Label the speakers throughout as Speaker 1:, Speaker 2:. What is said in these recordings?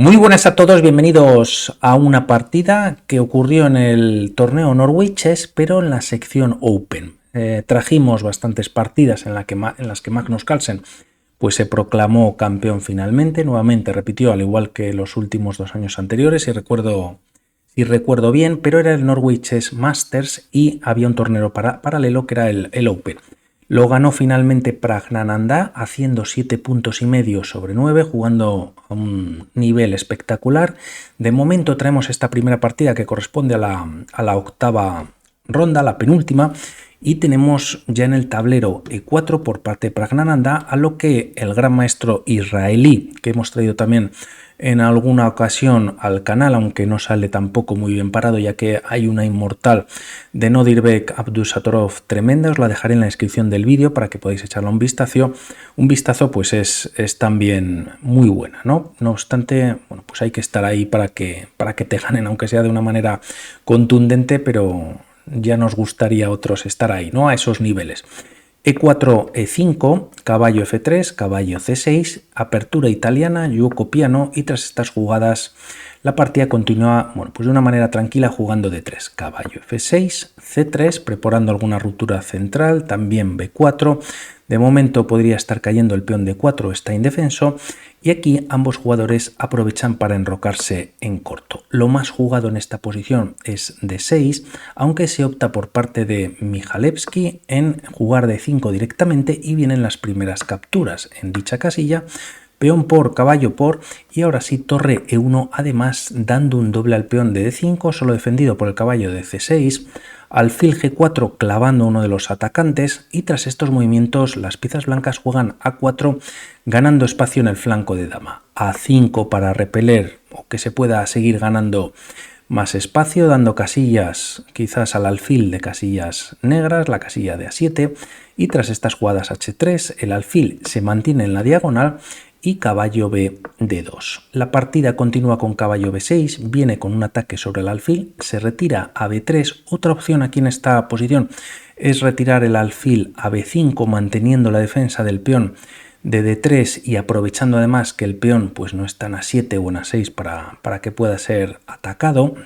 Speaker 1: Muy buenas a todos, bienvenidos a una partida que ocurrió en el torneo Norway Chess, pero en la sección Open. Trajimos bastantes partidas en las que Magnus Carlsen pues se proclamó campeón finalmente, nuevamente repitió al igual que los últimos 2 años anteriores, si recuerdo bien, pero era el Norway Chess Masters y había un torneo paralelo que era el Open. Lo ganó finalmente Praggnanandhaa haciendo 7,5 puntos sobre 9, jugando a un nivel espectacular. De momento traemos esta primera partida que corresponde a la octava ronda, la penúltima, y tenemos ya en el tablero E4 por parte de Praggnanandhaa, a lo que el gran maestro israelí, que hemos traído también en alguna ocasión al canal, aunque no sale tampoco muy bien parado, ya que hay una inmortal de Nodirbek Abdusattorov tremenda. Os la dejaré en la descripción del vídeo para que podáis echarle un vistazo. Un vistazo pues es también muy buena, ¿no? No obstante, bueno, pues hay que estar ahí para que te ganen, aunque sea de una manera contundente, pero ya nos gustaría a otros estar ahí, ¿no? A esos niveles. E4, E5, caballo F3, caballo C6, apertura italiana, yuoco piano, y tras estas jugadas la partida continúa, bueno, pues de una manera tranquila jugando D3, caballo F6, C3, preparando alguna ruptura central, también B4, de momento podría estar cayendo el peón D4, está indefenso, y aquí ambos jugadores aprovechan para enrocarse en corto. Lo más jugado en esta posición es D6, aunque se opta por parte de Michalewski en jugar D5 directamente y vienen las primeras capturas en dicha casilla. Peón por, caballo por, y ahora sí torre E1, además dando un doble al peón de D5, solo defendido por el caballo de C6, alfil G4 clavando uno de los atacantes, y tras estos movimientos las piezas blancas juegan A4 ganando espacio en el flanco de dama, A5 para repeler o que se pueda seguir ganando más espacio, dando casillas quizás al alfil de casillas negras, la casilla de A7, y tras estas jugadas H3 el alfil se mantiene en la diagonal y caballo B D2. La partida continúa con caballo B6, viene con un ataque sobre el alfil, se retira a B3. Otra opción aquí en esta posición es retirar el alfil a B5 manteniendo la defensa del peón de D3 y aprovechando además que el peón pues no está en A7 o en A6 para que pueda ser atacado.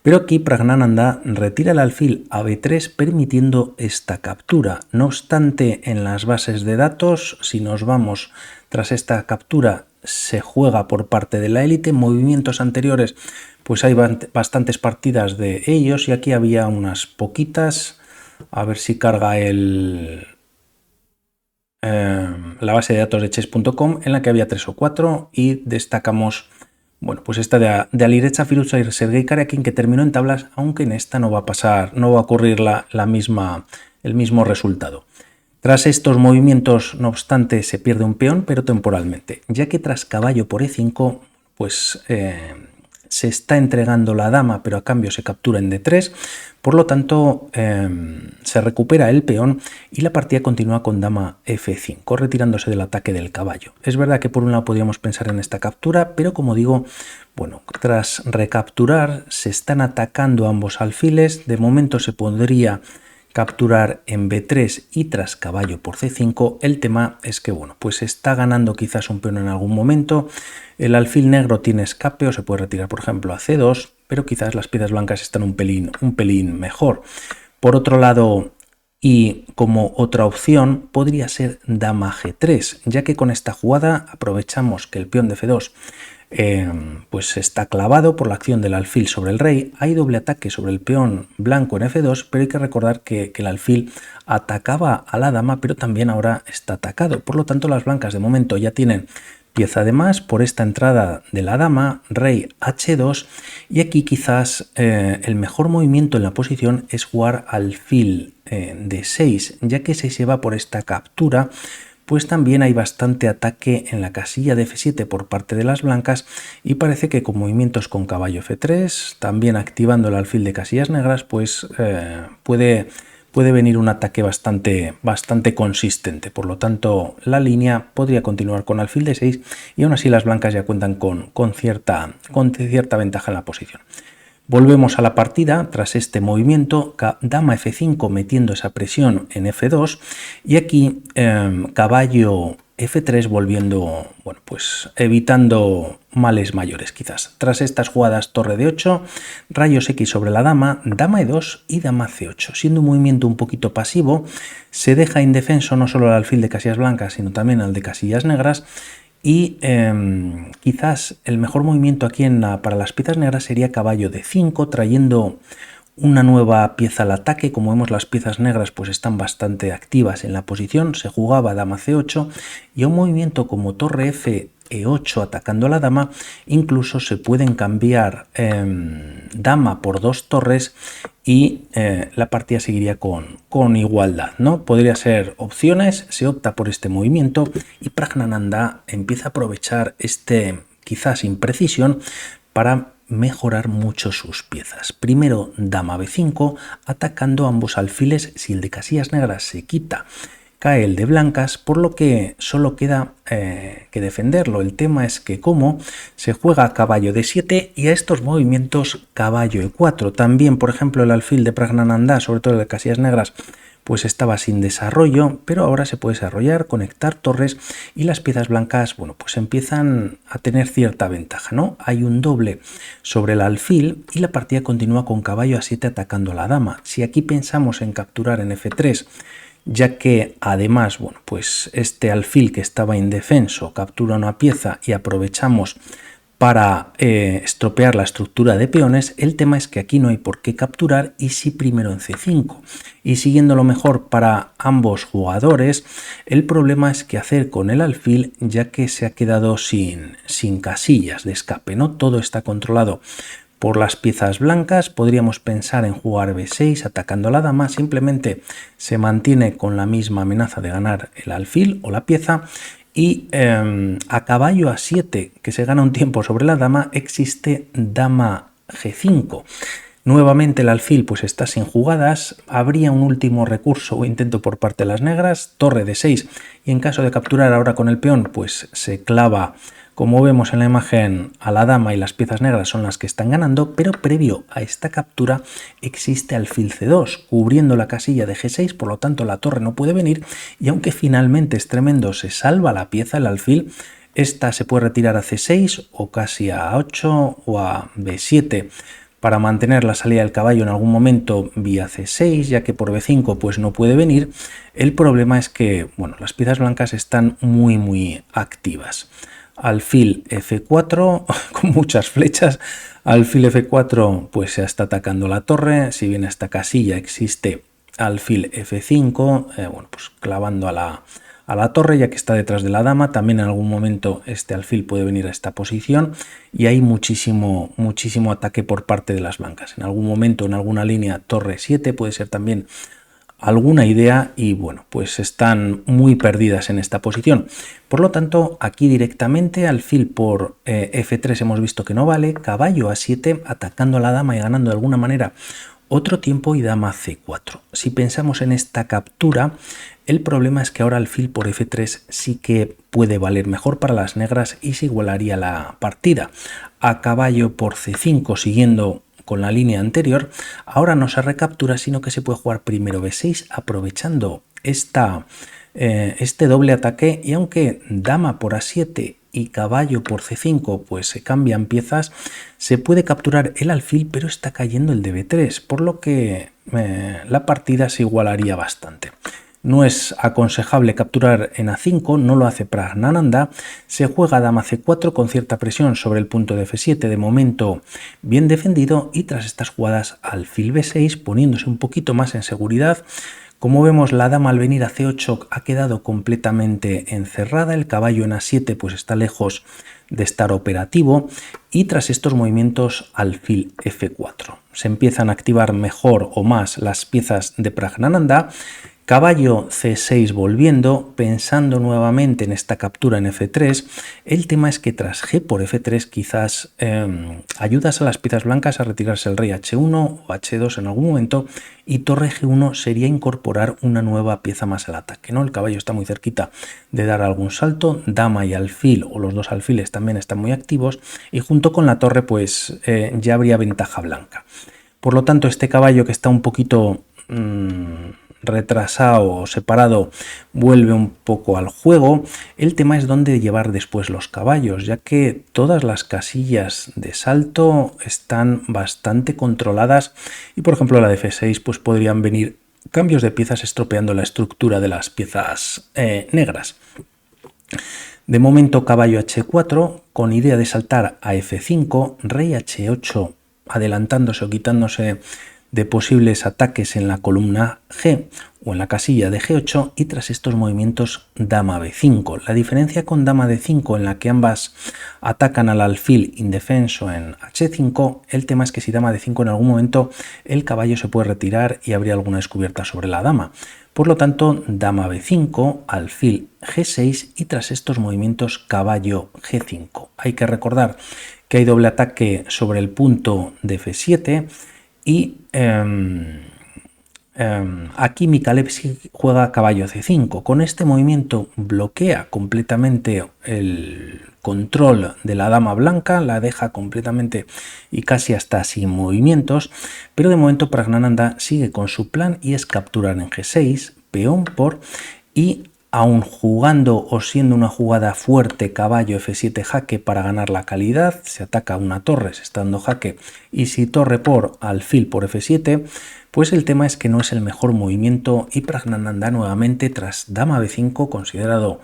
Speaker 1: Pero aquí Praggnanandhaa retira el alfil a B3 permitiendo esta captura. No obstante, en las bases de datos, si nos vamos tras esta captura, se juega por parte de la élite. Movimientos anteriores, pues hay bastantes partidas de ellos y aquí había unas poquitas. A ver si carga la base de datos de chess.com, en la que había 3 o 4 y destacamos, bueno, pues esta de Alirecha Firuza y Sergei Karyakin, que terminó en tablas, aunque en esta no va a ocurrir el mismo resultado. Tras estos movimientos, no obstante, se pierde un peón, pero temporalmente, ya que tras caballo por E5, pues se está entregando la dama, pero a cambio se captura en D3, por lo tanto se recupera el peón y la partida continúa con dama F5, retirándose del ataque del caballo. Es verdad que por un lado podríamos pensar en esta captura, pero como digo, bueno, tras recapturar se están atacando ambos alfiles. De momento se podría capturar en B3 y tras caballo por C5. El tema es que, bueno, pues está ganando quizás un peón en algún momento. El alfil negro tiene escape o se puede retirar, por ejemplo, a C2, pero quizás las piezas blancas están un pelín mejor. Por otro lado, y como otra opción, podría ser dama G3, ya que con esta jugada aprovechamos que el peón de F2 pues está clavado por la acción del alfil sobre el rey. Hay doble ataque sobre el peón blanco en F2, pero hay que recordar que el alfil atacaba a la dama, pero también ahora está atacado. Por lo tanto, las blancas de momento ya tienen pieza de más por esta entrada de la dama, rey H2, y aquí quizás el mejor movimiento en la posición es jugar alfil D6, ya que si se va por esta captura, pues también hay bastante ataque en la casilla de F7 por parte de las blancas, y parece que con movimientos con caballo F3, también activando el alfil de casillas negras, pues puede venir un ataque bastante consistente. Por lo tanto, la línea podría continuar con alfil de 6 y aún así las blancas ya cuentan con cierta ventaja en la posición. Volvemos a la partida tras este movimiento, dama F5 metiendo esa presión en F2 y aquí caballo F3 volviendo, bueno, pues evitando males mayores quizás. Tras estas jugadas, torre de 8, rayos X sobre la dama, dama E2 y dama C8. Siendo un movimiento un poquito pasivo, se deja indefenso no solo el alfil de casillas blancas, sino también el de casillas negras. Y quizás el mejor movimiento aquí para las piezas negras sería caballo D5, trayendo una nueva pieza al ataque. Como vemos, las piezas negras pues están bastante activas en la posición. Se jugaba dama C8 y a un movimiento como torre F E8 atacando a la dama, incluso se pueden cambiar dama por 2 torres y la partida seguiría con igualdad, ¿no? Podría ser opciones, se opta por este movimiento y Praggnanandhaa empieza a aprovechar quizás imprecisión para mejorar mucho sus piezas. Primero dama B5, atacando ambos alfiles. Si el de casillas negras se quita, cae el de blancas, por lo que solo queda que defenderlo. El tema es que como se juega caballo D7 y a estos movimientos caballo E4. También, por ejemplo, el alfil de Praggnanandhaa, sobre todo el de casillas negras, pues estaba sin desarrollo, pero ahora se puede desarrollar, conectar torres y las piezas blancas, bueno, pues empiezan a tener cierta ventaja, ¿no? Hay un doble sobre el alfil y la partida continúa con caballo A7 atacando a la dama. Si aquí pensamos en capturar en F3, ya que además, bueno, pues este alfil que estaba indefenso captura una pieza y aprovechamos para estropear la estructura de peones, el tema es que aquí no hay por qué capturar y sí primero en C5. Y siguiendo lo mejor para ambos jugadores, el problema es qué hacer con el alfil, ya que se ha quedado sin casillas de escape, ¿no? Todo está controlado por las piezas blancas. Podríamos pensar en jugar B6 atacando a la dama, simplemente se mantiene con la misma amenaza de ganar el alfil o la pieza. Y a caballo A7, que se gana un tiempo sobre la dama, existe dama G5. Nuevamente el alfil pues está sin jugadas, habría un último recurso o intento por parte de las negras, torre D6, y en caso de capturar ahora con el peón pues se clava, como vemos en la imagen, a la dama y las piezas negras son las que están ganando, pero previo a esta captura existe alfil C2, cubriendo la casilla de G6, por lo tanto la torre no puede venir, y aunque finalmente es tremendo, se salva la pieza, el alfil, esta se puede retirar a C6 o casi a A8 o a B7, para mantener la salida del caballo en algún momento vía C6, ya que por B5 pues no puede venir. El problema es que, bueno, las piezas blancas están muy activas. Alfil F4 con muchas flechas, alfil F4 pues se está atacando la torre. Si bien esta casilla existe alfil F5, bueno, pues clavando a la torre, ya que está detrás de la dama. También en algún momento este alfil puede venir a esta posición y hay muchísimo ataque por parte de las blancas. En algún momento, en alguna línea, torre 7 puede ser también alguna idea y bueno, pues están muy perdidas en esta posición. Por lo tanto, aquí directamente alfil por F3 hemos visto que no vale, caballo A7 atacando a la dama y ganando de alguna manera otro tiempo y dama C4. Si pensamos en esta captura, el problema es que ahora alfil por F3 sí que puede valer mejor para las negras y se igualaría la partida. A caballo por C5 siguiendo con la línea anterior, ahora no se recaptura, sino que se puede jugar primero B6 aprovechando este doble ataque, y aunque dama por A7 y caballo por C5 pues se cambian piezas, se puede capturar el alfil, pero está cayendo el de B3, por lo que la partida se igualaría bastante. No es aconsejable capturar en A5, no lo hace Praggnanandhaa. Se juega dama C4 con cierta presión sobre el punto de F7, de momento bien defendido, y tras estas jugadas alfil B6 poniéndose un poquito más en seguridad. Como vemos, la dama al venir a C8 ha quedado completamente encerrada, el caballo en A7 pues está lejos de estar operativo, y tras estos movimientos alfil F4 se empiezan a activar mejor o más las piezas de Praggnanandhaa. Caballo C6 volviendo, pensando nuevamente en esta captura en F3. El tema es que tras G por F3 quizás ayudas a las piezas blancas a retirarse el rey H1 o H2 en algún momento, y torre G1 sería incorporar una nueva pieza más al ataque, ¿no? El caballo está muy cerquita de dar algún salto, dama y alfil o los dos alfiles también están muy activos, y junto con la torre pues ya habría ventaja blanca. Por lo tanto, este caballo que está un poquito retrasado o separado vuelve un poco al juego. El tema es dónde llevar después los caballos, ya que todas las casillas de salto están bastante controladas y por ejemplo la de F6 pues podrían venir cambios de piezas estropeando la estructura de las piezas negras. De momento caballo H4 con idea de saltar a F5, rey H8 adelantándose o quitándose de posibles ataques en la columna G o en la casilla de G8 y tras estos movimientos dama B5. La diferencia con dama D5 en la que ambas atacan al alfil indefenso en H5, el tema es que si dama D5 en algún momento el caballo se puede retirar y habría alguna descubierta sobre la dama. Por lo tanto, dama B5, alfil G6 y tras estos movimientos caballo G5. Hay que recordar que hay doble ataque sobre el punto de F7 y aquí Michalewski juega caballo C5. Con este movimiento bloquea completamente el control de la dama blanca, la deja completamente y casi hasta sin movimientos, pero de momento Praggnanandhaa sigue con su plan y es capturar en G6, peón por, y aun jugando o siendo una jugada fuerte caballo F7 jaque para ganar la calidad, se ataca una torre estando jaque y si torre por alfil por F7, pues el tema es que no es el mejor movimiento y Praggnanandhaa nuevamente tras dama B5 considerado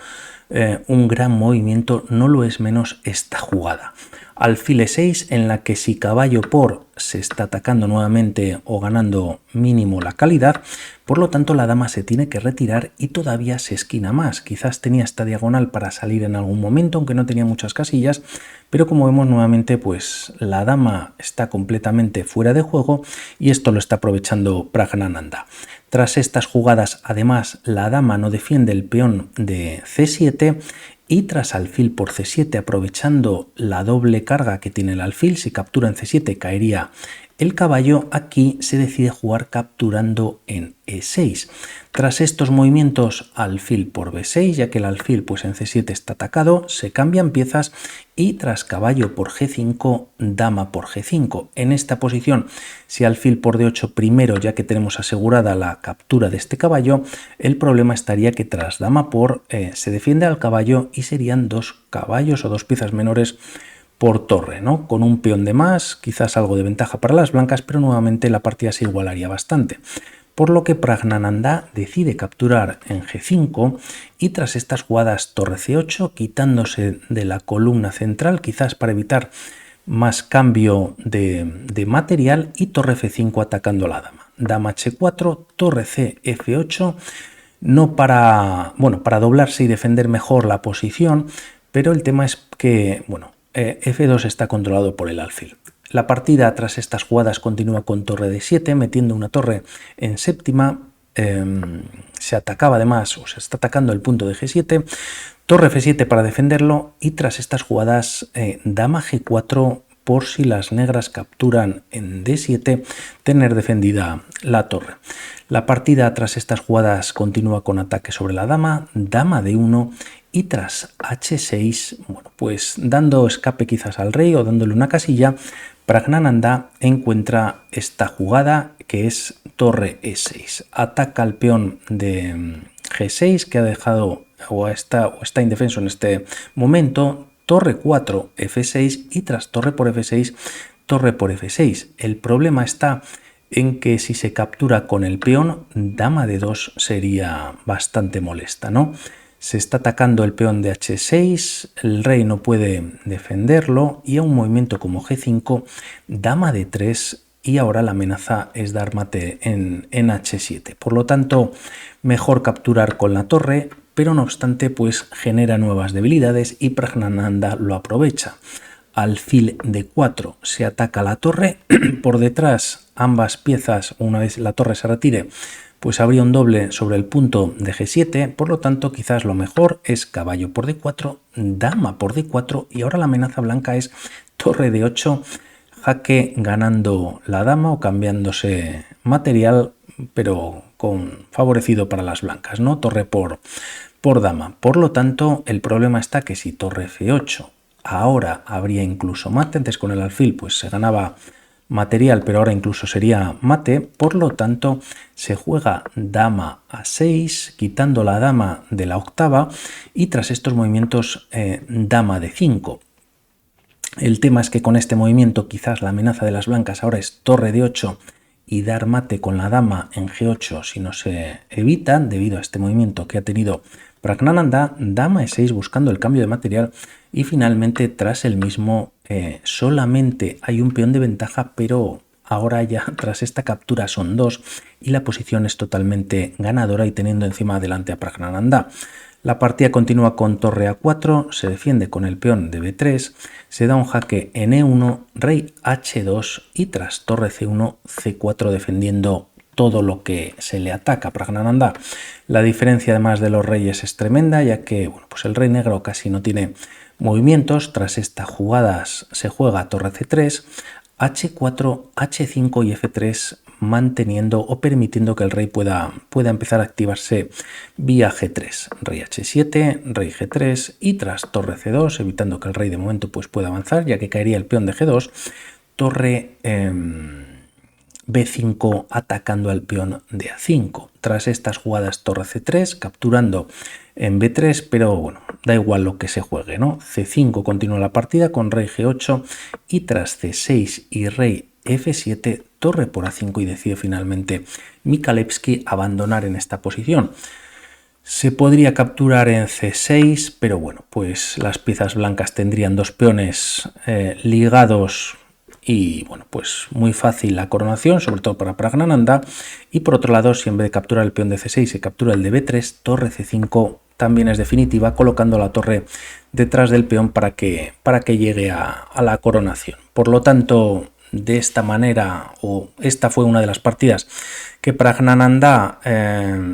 Speaker 1: un gran movimiento, no lo es menos esta jugada. Alfil E6 en la que si caballo por se está atacando nuevamente o ganando mínimo la calidad, por lo tanto la dama se tiene que retirar y todavía se esquina más. Quizás tenía esta diagonal para salir en algún momento, aunque no tenía muchas casillas, pero como vemos nuevamente pues la dama está completamente fuera de juego y esto lo está aprovechando Praggnanandhaa. Tras estas jugadas además la dama no defiende el peón de C7 y tras alfil por C7 aprovechando la doble carga que tiene el alfil, si captura en C7 caería el caballo, aquí se decide jugar capturando en E6. Tras estos movimientos alfil por B6, ya que el alfil pues en C7 está atacado, se cambian piezas y tras caballo por G5, dama por G5. En esta posición, si alfil por D8 primero, ya que tenemos asegurada la captura de este caballo, el problema estaría que tras dama por se defiende al caballo y serían dos caballos o dos piezas menores por torre, ¿no? Con un peón de más, quizás algo de ventaja para las blancas, pero nuevamente la partida se igualaría bastante. Por lo que Praggnanandhaa decide capturar en G5 y tras estas jugadas torre C8, quitándose de la columna central, quizás para evitar más cambio de material, y torre F5 atacando a la dama. Dama H4, torre C, F8, no para, bueno, para doblarse y defender mejor la posición, pero el tema es que, bueno, F2 está controlado por el alfil. La partida tras estas jugadas continúa con torre D7, metiendo una torre en séptima. Se atacaba además, o se está atacando el punto de G7, torre F7 para defenderlo y tras estas jugadas dama G4 por si las negras capturan en D7, tener defendida la torre. La partida tras estas jugadas continúa con ataque sobre la dama, dama D1 y tras H6, bueno, pues dando escape quizás al rey o dándole una casilla, Praggnanandhaa encuentra esta jugada que es torre E6. Ataca al peón de G6 que ha dejado o está indefenso en este momento, torre 4, F6 y tras torre por F6, torre por F6. El problema está en que si se captura con el peón, dama de 2 sería bastante molesta, ¿no? Se está atacando el peón de H6, el rey no puede defenderlo y a un movimiento como G5, dama de 3 y ahora la amenaza es dar mate en H7. Por lo tanto, mejor capturar con la torre, pero no obstante pues genera nuevas debilidades y Praggnanandhaa lo aprovecha. Alfil de 4 se ataca la torre, por detrás ambas piezas, una vez la torre se retire, pues habría un doble sobre el punto de G7, por lo tanto quizás lo mejor es caballo por D4, dama por D4 y ahora la amenaza blanca es torre de 8, jaque ganando la dama o cambiándose material, pero favorecido para las blancas, ¿no? Torre por dama. Por lo tanto, el problema está que si torre F8 ahora habría incluso mate, antes con el alfil pues se ganaba material, pero ahora incluso sería mate. Por lo tanto, se juega dama a 6, quitando la dama de la octava, y tras estos movimientos dama de 5. El tema es que con este movimiento quizás la amenaza de las blancas ahora es torre de 8 y dar mate con la dama en G8 si no se evita, debido a este movimiento que ha tenido Praggnanandhaa. Dama E6 buscando el cambio de material, y finalmente tras el mismo solamente hay un peón de ventaja, pero ahora ya tras esta captura son 2 y la posición es totalmente ganadora y teniendo encima adelante a Praggnanandhaa. La partida continúa con torre A4, se defiende con el peón de B3, se da un jaque en E1, rey H2 y tras torre C1, C4 defendiendo todo lo que se le ataca a Praggnanandhaa. La diferencia además de los reyes es tremenda, ya que bueno, pues el rey negro casi no tiene movimientos. Tras estas jugadas se juega torre C3, H4, H5 y F3, manteniendo o permitiendo que el rey pueda empezar a activarse vía G3, rey H7, rey G3 y tras torre C2, evitando que el rey de momento pues pueda avanzar, ya que caería el peón de G2, torre B5 atacando al peón de A5. Tras estas jugadas torre C3, capturando en B3, pero bueno, da igual lo que se juegue, ¿no? C5 continúa la partida con rey G8 y tras C6 y rey F7, torre por A5 y decide finalmente Michalewski abandonar en esta posición. Se podría capturar en C6, pero bueno, pues las piezas blancas tendrían dos peones ligados y bueno, pues muy fácil la coronación, sobre todo para Praggnanandhaa. Y por otro lado, si en vez de capturar el peón de C6 se captura el de B3, torre C5 también es definitiva, colocando la torre detrás del peón para que llegue a la coronación. Por lo tanto, de esta manera, o esta fue una de las partidas que Praggnanandhaa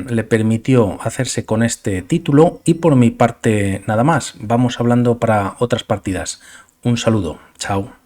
Speaker 1: le permitió hacerse con este título. Y por mi parte nada más, vamos hablando para otras partidas. Un saludo, chao.